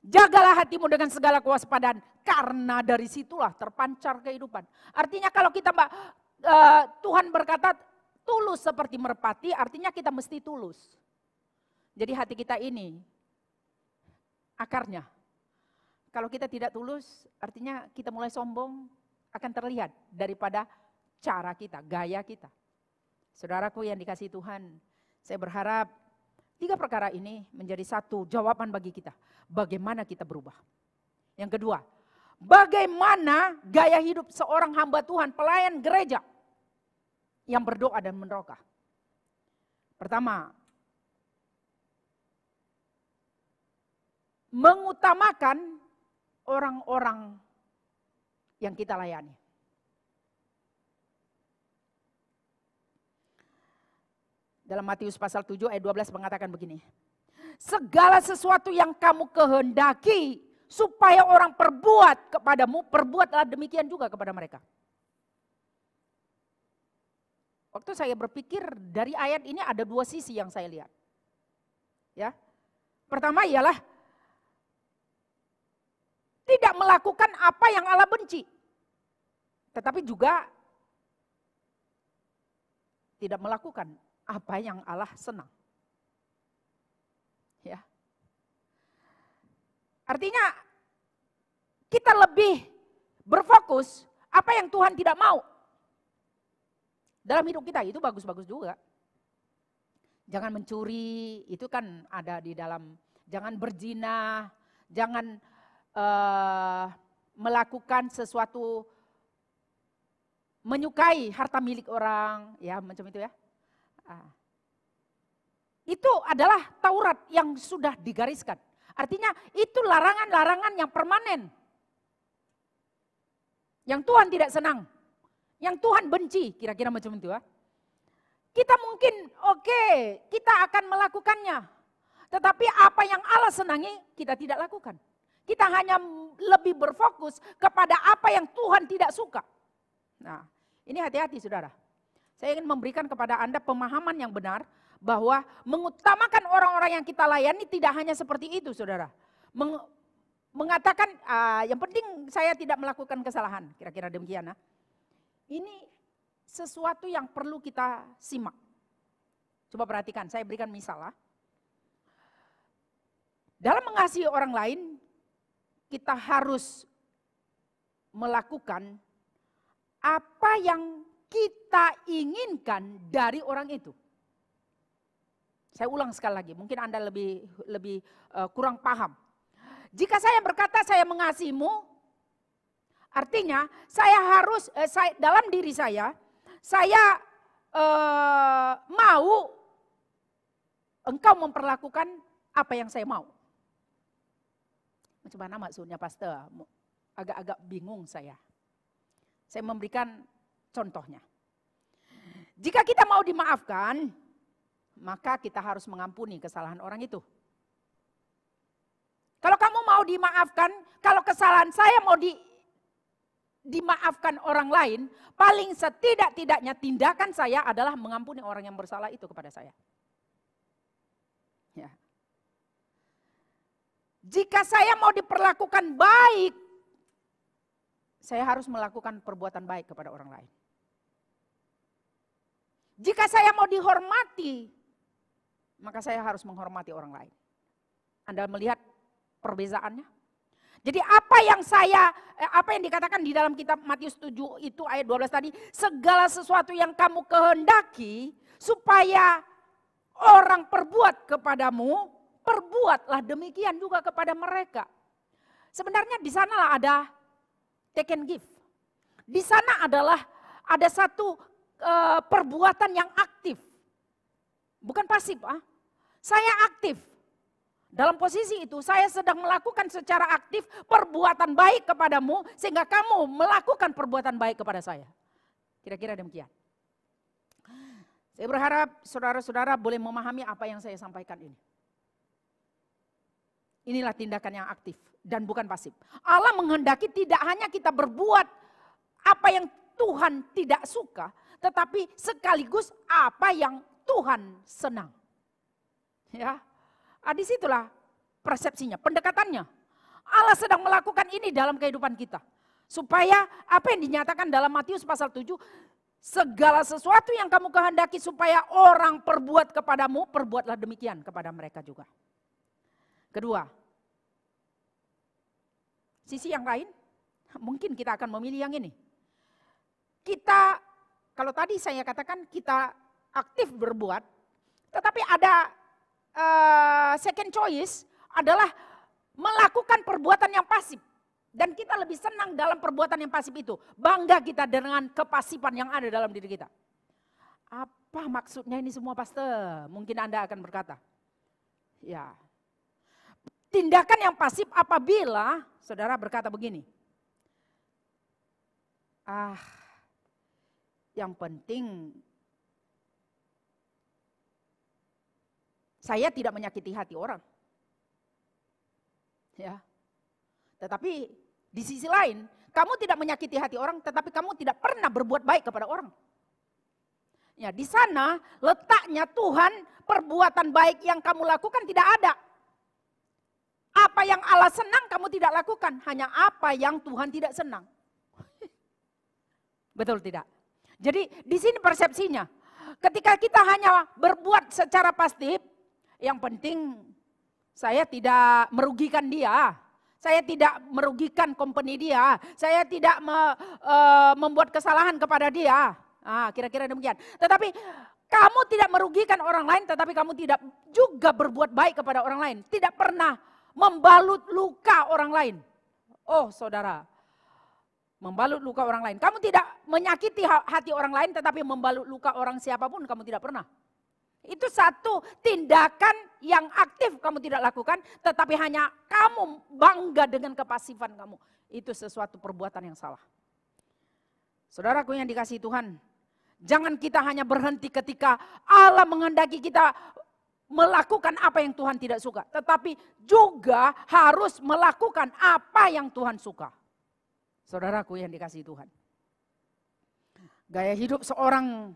jagalah hatimu dengan segala kewaspadaan, karena dari situlah terpancar kehidupan. Artinya kalau kita Tuhan berkata tulus seperti merpati, artinya kita mesti tulus. Jadi hati kita ini akarnya. Kalau kita tidak tulus, artinya kita mulai sombong, akan terlihat daripada cara kita, gaya kita. Saudaraku yang dikasihi Tuhan, saya berharap 3 perkara ini menjadi satu jawaban bagi kita. Bagaimana kita berubah. Yang kedua, bagaimana gaya hidup seorang hamba Tuhan, pelayan gereja yang berdoa dan meneroka. Pertama, mengutamakan orang-orang yang kita layani. Dalam Matius pasal 7 ayat 12 mengatakan begini. Segala sesuatu yang kamu kehendaki supaya orang perbuat kepadamu, perbuatlah demikian juga kepada mereka. Waktu saya berpikir dari ayat ini ada 2 sisi yang saya lihat. Ya. Pertama ialah tidak melakukan apa yang Allah benci. Tetapi juga tidak melakukan apa yang Allah senang. Ya. Artinya kita lebih berfokus apa yang Tuhan tidak mau. Dalam hidup kita itu bagus-bagus juga. Jangan mencuri, itu kan ada di dalam. Jangan berzina, jangan melakukan sesuatu, menyukai harta milik orang, ya macam itu ya. Itu adalah Taurat yang sudah digariskan. Artinya itu larangan-larangan yang permanen. Yang Tuhan tidak senang. Yang Tuhan benci, kira-kira macam itu ya. Kita mungkin kita akan melakukannya. Tetapi apa yang Allah senangi kita tidak lakukan. Kita hanya lebih berfokus kepada apa yang Tuhan tidak suka. Nah, ini hati-hati saudara. Saya ingin memberikan kepada Anda pemahaman yang benar bahwa mengutamakan orang-orang yang kita layani tidak hanya seperti itu saudara. Mengatakan yang penting saya tidak melakukan kesalahan, kira-kira demikian. Ini sesuatu yang perlu kita simak. Coba perhatikan, saya berikan misal. Dalam mengasihi orang lain, kita harus melakukan apa yang kita inginkan dari orang itu. Saya ulang sekali lagi, mungkin Anda lebih kurang paham. Jika saya berkata saya mengasihimu, artinya saya harus dalam diri saya mau engkau memperlakukan apa yang saya mau. Macam mana maksudnya pastor? Agak-agak bingung saya. Saya memberikan contohnya. Jika kita mau dimaafkan, maka kita harus mengampuni kesalahan orang itu. Kalau kamu mau dimaafkan, kalau kesalahan saya mau dimaafkan orang lain, paling setidak-tidaknya tindakan saya adalah mengampuni orang yang bersalah itu kepada saya. Ya. Jika saya mau diperlakukan baik, saya harus melakukan perbuatan baik kepada orang lain. Jika saya mau dihormati, maka saya harus menghormati orang lain. Anda melihat perbezaannya? Jadi apa yang dikatakan di dalam kitab Matius 7 itu ayat 12 tadi, segala sesuatu yang kamu kehendaki supaya orang perbuat kepadamu, perbuatlah demikian juga kepada mereka. Sebenarnya di sanalah ada take and give. Di sana ada satu perbuatan yang aktif. Bukan pasif. Saya aktif. Dalam posisi itu saya sedang melakukan secara aktif perbuatan baik kepadamu sehingga kamu melakukan perbuatan baik kepada saya. Kira-kira demikian. Saya berharap saudara-saudara boleh memahami apa yang saya sampaikan ini. Inilah tindakan yang aktif dan bukan pasif. Allah menghendaki tidak hanya kita berbuat apa yang Tuhan tidak suka, tetapi sekaligus apa yang Tuhan senang. Ya, disitulah persepsinya, pendekatannya. Allah sedang melakukan ini dalam kehidupan kita. Supaya apa yang dinyatakan dalam Matius pasal 7, segala sesuatu yang kamu kehendaki supaya orang perbuat kepadamu, perbuatlah demikian kepada mereka juga. Kedua, sisi yang lain, mungkin kita akan memilih yang ini. Kita, kalau tadi saya katakan kita aktif berbuat, tetapi ada second choice adalah melakukan perbuatan yang pasif. Dan kita lebih senang dalam perbuatan yang pasif itu. Bangga kita dengan kepasifan yang ada dalam diri kita. Apa maksudnya ini semua, Pastor? Mungkin Anda akan berkata. Ya. Tindakan yang pasif apabila saudara berkata begini. Yang penting saya tidak menyakiti hati orang. Ya. Tetapi di sisi lain, kamu tidak menyakiti hati orang, tetapi kamu tidak pernah berbuat baik kepada orang. Ya, di sana letaknya Tuhan, perbuatan baik yang kamu lakukan tidak ada. Apa yang Allah senang kamu tidak lakukan, hanya apa yang Tuhan tidak senang. Betul tidak? Jadi di sini persepsinya. Ketika kita hanya berbuat secara pasif, yang penting saya tidak merugikan dia. Saya tidak merugikan company dia. Saya tidak membuat kesalahan kepada dia. Kira-kira demikian. Tetapi kamu tidak merugikan orang lain, tetapi kamu tidak juga berbuat baik kepada orang lain. Tidak pernah membalut luka orang lain. Oh saudara, membalut luka orang lain. Kamu tidak menyakiti hati orang lain, tetapi membalut luka orang siapapun kamu tidak pernah. Itu satu tindakan yang aktif kamu tidak lakukan, tetapi hanya kamu bangga dengan kepasifan kamu. Itu sesuatu perbuatan yang salah. Saudaraku yang dikasihi Tuhan, jangan kita hanya berhenti ketika Allah menghendaki kita melakukan apa yang Tuhan tidak suka, tetapi juga harus melakukan apa yang Tuhan suka. Saudaraku yang dikasihi Tuhan. Gaya hidup seorang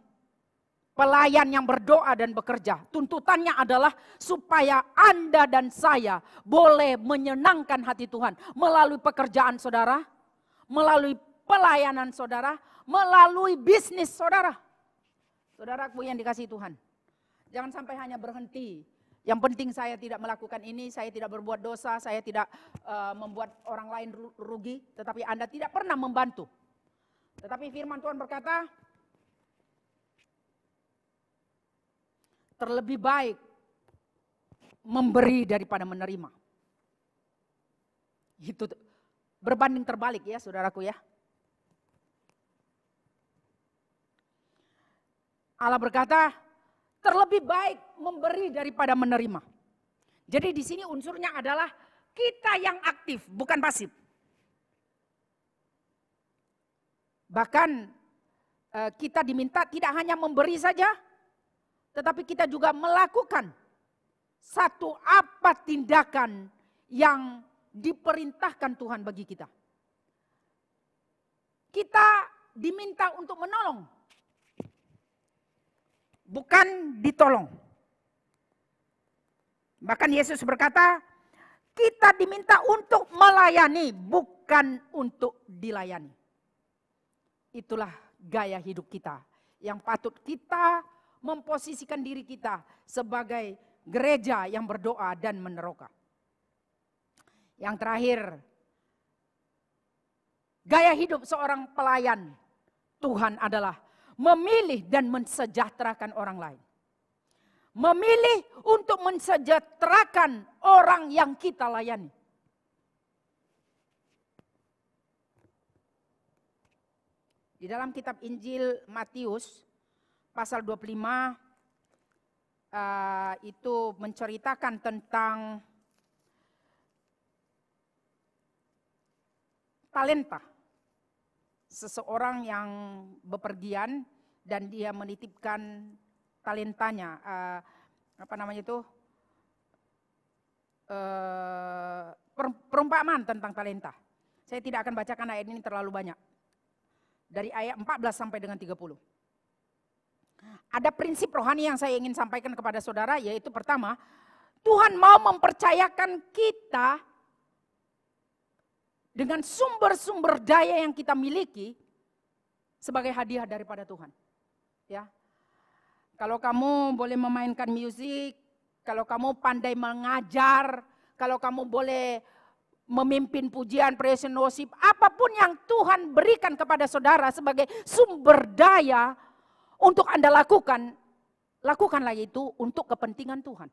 pelayan yang berdoa dan bekerja, tuntutannya adalah supaya Anda dan saya boleh menyenangkan hati Tuhan melalui pekerjaan saudara, melalui pelayanan saudara, melalui bisnis saudara. Saudaraku yang dikasihi Tuhan, jangan sampai hanya berhenti. Yang penting saya tidak melakukan ini, saya tidak berbuat dosa, saya tidak membuat orang lain rugi, tetapi Anda tidak pernah membantu. Tetapi firman Tuhan berkata, terlebih baik memberi daripada menerima. Itu berbanding terbalik ya saudaraku ya. Allah berkata, terlebih baik memberi daripada menerima. Jadi di sini unsurnya adalah kita yang aktif, bukan pasif. Bahkan kita diminta tidak hanya memberi saja, tetapi kita juga melakukan satu apa tindakan yang diperintahkan Tuhan bagi kita. Kita diminta untuk menolong, bukan ditolong. Bahkan Yesus berkata, kita diminta untuk melayani, bukan untuk dilayani. Itulah gaya hidup kita yang patut kita memposisikan diri kita sebagai gereja yang berdoa dan meneroka. Yang terakhir, gaya hidup seorang pelayan Tuhan adalah memilih dan mensejahterakan orang lain. Memilih untuk mensejahterakan orang yang kita layani. Di dalam kitab Injil Matius pasal 25 itu menceritakan tentang talenta. Seseorang yang bepergian dan dia menitipkan talentanya, perumpamaan tentang talenta. Saya tidak akan bacakan ayat ini terlalu banyak. Dari ayat 14 sampai dengan 30. Ada prinsip rohani yang saya ingin sampaikan kepada saudara, yaitu pertama, Tuhan mau mempercayakan kita dengan sumber-sumber daya yang kita miliki sebagai hadiah daripada Tuhan. Ya. Kalau kamu boleh memainkan musik, kalau kamu pandai mengajar, kalau kamu boleh memimpin pujian, praise and worship, apapun yang Tuhan berikan kepada saudara sebagai sumber daya untuk Anda lakukan, lakukanlah itu untuk kepentingan Tuhan.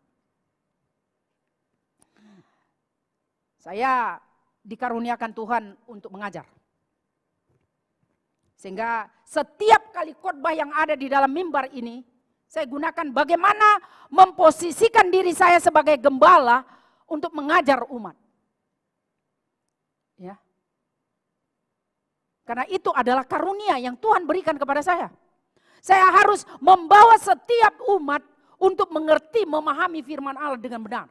Saya dikaruniakan Tuhan untuk mengajar. Sehingga setiap kali khotbah yang ada di dalam mimbar ini, saya gunakan bagaimana memposisikan diri saya sebagai gembala untuk mengajar umat. Ya. Karena itu adalah karunia yang Tuhan berikan kepada saya. Saya harus membawa setiap umat untuk mengerti, memahami firman Allah dengan benar.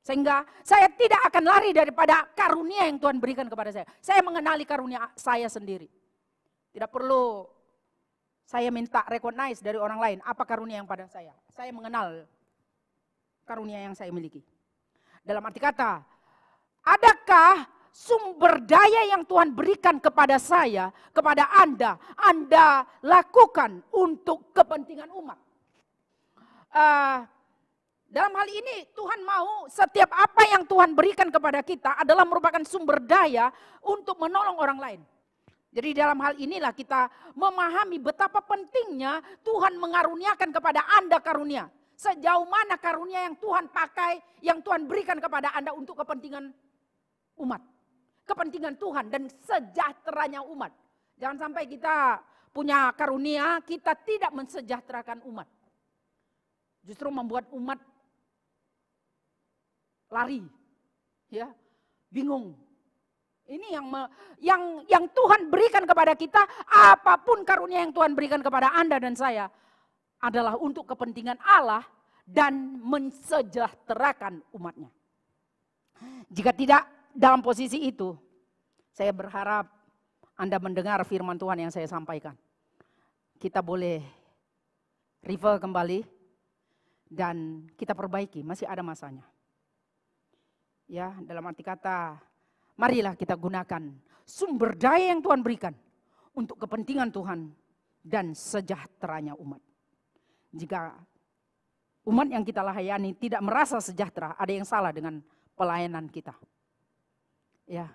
Sehingga saya tidak akan lari daripada karunia yang Tuhan berikan kepada saya. Saya mengenali karunia saya sendiri. Tidak perlu saya minta recognize dari orang lain apa karunia yang pada saya. Saya mengenal karunia yang saya miliki. Dalam arti kata, adakah sumber daya yang Tuhan berikan kepada saya, kepada Anda lakukan untuk kepentingan umat? Dalam hal ini Tuhan mau setiap apa yang Tuhan berikan kepada kita adalah merupakan sumber daya untuk menolong orang lain. Jadi dalam hal inilah kita memahami betapa pentingnya Tuhan mengaruniakan kepada Anda karunia. Sejauh mana karunia yang Tuhan pakai, yang Tuhan berikan kepada Anda untuk kepentingan umat. Kepentingan Tuhan dan sejahteranya umat. Jangan sampai kita punya karunia, kita tidak mensejahterakan umat. Justru membuat umat lari, ya, bingung. Ini yang Tuhan berikan kepada kita, apapun karunia yang Tuhan berikan kepada Anda dan saya adalah untuk kepentingan Allah dan mensejahterakan umatnya. Jika tidak dalam posisi itu, saya berharap Anda mendengar firman Tuhan yang saya sampaikan. Kita boleh review kembali dan kita perbaiki, masih ada masanya. Ya, dalam arti kata, marilah kita gunakan sumber daya yang Tuhan berikan untuk kepentingan Tuhan dan sejahteranya umat. Jika umat yang kita layani tidak merasa sejahtera, ada yang salah dengan pelayanan kita. Ya,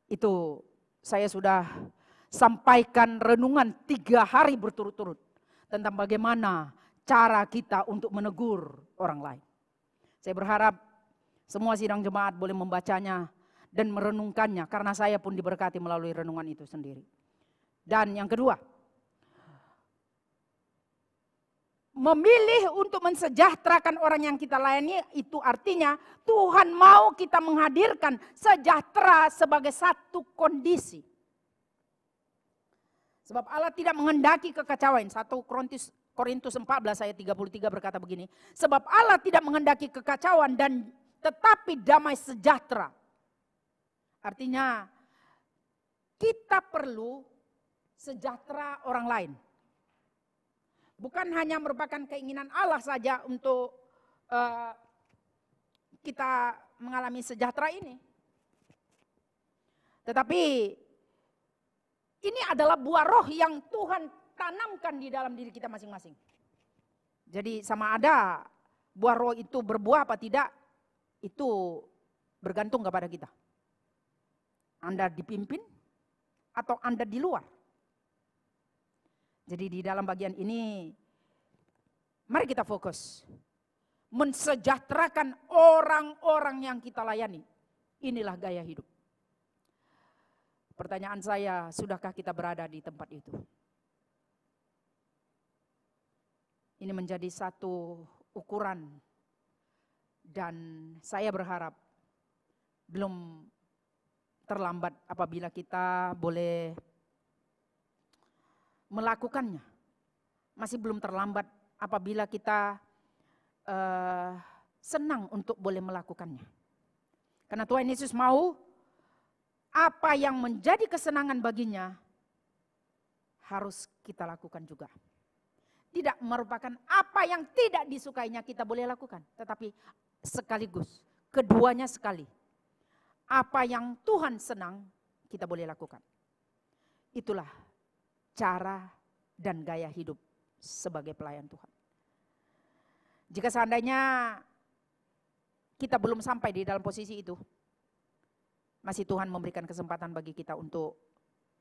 itu saya sudah sampaikan renungan 3 hari berturut-turut tentang bagaimana cara kita untuk menegur orang lain. Saya berharap semua sidang jemaat boleh membacanya dan merenungkannya karena saya pun diberkati melalui renungan itu sendiri. Dan yang kedua, memilih untuk mensejahterakan orang yang kita layani itu artinya Tuhan mau kita menghadirkan sejahtera sebagai satu kondisi. Sebab Allah tidak menghendaki kekacauan. 1 Korintus 14 ayat 33 berkata begini. Sebab Allah tidak menghendaki kekacauan dan tetapi damai sejahtera. Artinya kita perlu sejahtera orang lain. Bukan hanya merupakan keinginan Allah saja untuk kita mengalami sejahtera ini. Tetapi ini adalah buah roh yang Tuhan tanamkan di dalam diri kita masing-masing. Jadi sama ada buah roh itu berbuah apa tidak, itu bergantung kepada kita. Anda dipimpin atau Anda di luar. Jadi di dalam bagian ini, mari kita fokus. Mensejahterakan orang-orang yang kita layani. Inilah gaya hidup. Pertanyaan saya, sudahkah kita berada di tempat itu? Ini menjadi satu ukuran. Dan saya berharap belum terlambat apabila kita boleh melakukannya. Masih belum terlambat apabila kita senang untuk boleh melakukannya. Karena Tuhan Yesus mau apa yang menjadi kesenangan baginya harus kita lakukan juga. Tidak merupakan apa yang tidak disukainya kita boleh lakukan. Tetapi sekaligus, keduanya sekali. Apa yang Tuhan senang kita boleh lakukan. Itulah cara dan gaya hidup sebagai pelayan Tuhan. Jika seandainya kita belum sampai di dalam posisi itu, masih Tuhan memberikan kesempatan bagi kita untuk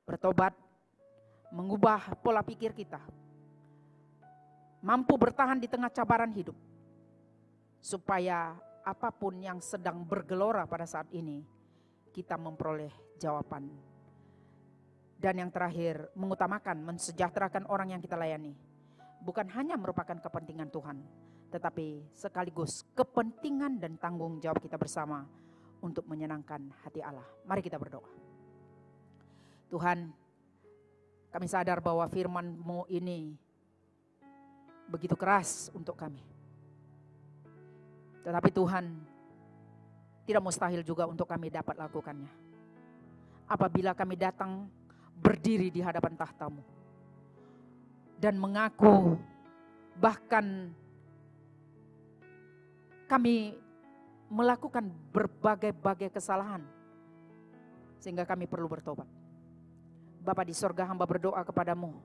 bertobat, mengubah pola pikir kita, mampu bertahan di tengah cabaran hidup, supaya apapun yang sedang bergelora pada saat ini, kita memperoleh jawaban. Dan yang terakhir, mengutamakan, mensejahterakan orang yang kita layani. Bukan hanya merupakan kepentingan Tuhan, tetapi sekaligus kepentingan dan tanggung jawab kita bersama untuk menyenangkan hati Allah. Mari kita berdoa. Tuhan, kami sadar bahwa firman-Mu ini begitu keras untuk kami. Tetapi Tuhan, tidak mustahil juga untuk kami dapat lakukannya. Apabila kami datang berdiri di hadapan tahta-Mu dan mengaku, bahkan kami melakukan berbagai-bagai kesalahan sehingga kami perlu bertobat. Bapa di sorga, hamba berdoa kepadamu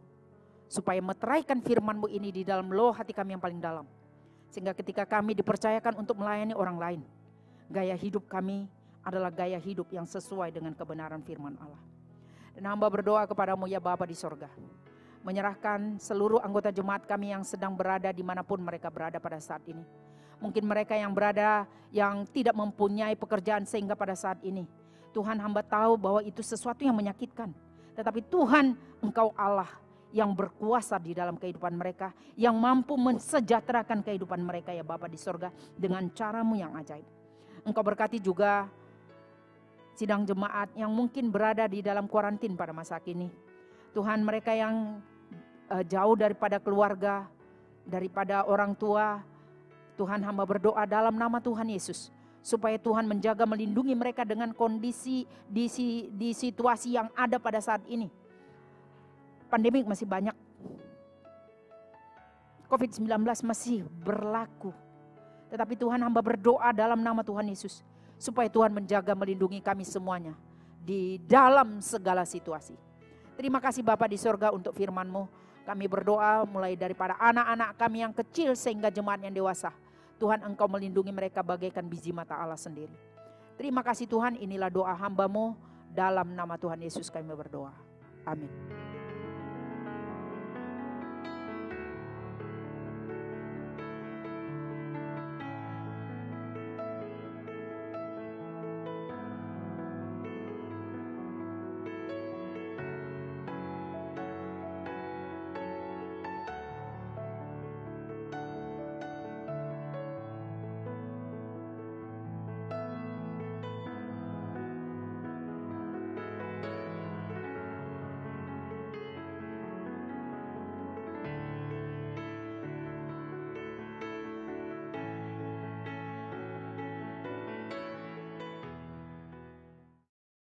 supaya meteraikan firman-Mu ini di dalam loh hati kami yang paling dalam, sehingga ketika kami dipercayakan untuk melayani orang lain, gaya hidup kami adalah gaya hidup yang sesuai dengan kebenaran firman Allah. Dan hamba berdoa kepadamu ya Bapa di sorga, menyerahkan seluruh anggota jemaat kami yang sedang berada dimanapun mereka berada pada saat ini. Mungkin mereka yang berada yang tidak mempunyai pekerjaan sehingga pada saat ini, Tuhan, hamba tahu bahwa itu sesuatu yang menyakitkan. Tetapi Tuhan, Engkau Allah yang berkuasa di dalam kehidupan mereka, yang mampu mensejahterakan kehidupan mereka ya Bapa di sorga dengan cara-Mu yang ajaib. Engkau berkati juga sidang jemaat yang mungkin berada di dalam kuarantin pada masa kini. Tuhan, mereka yang jauh daripada keluarga, daripada orang tua, Tuhan, hamba berdoa dalam nama Tuhan Yesus, supaya Tuhan menjaga melindungi mereka dengan kondisi di situasi yang ada pada saat ini. Pandemik masih banyak, COVID-19 masih berlaku. Tetapi Tuhan, hamba berdoa dalam nama Tuhan Yesus, supaya Tuhan menjaga melindungi kami semuanya di dalam segala situasi. Terima kasih Bapa di sorga untuk firman-Mu. Kami berdoa mulai daripada anak-anak kami yang kecil sehingga jemaat yang dewasa. Tuhan, Engkau melindungi mereka bagaikan biji mata Allah sendiri. Terima kasih Tuhan, inilah doa hamba-Mu. Dalam nama Tuhan Yesus kami berdoa. Amin.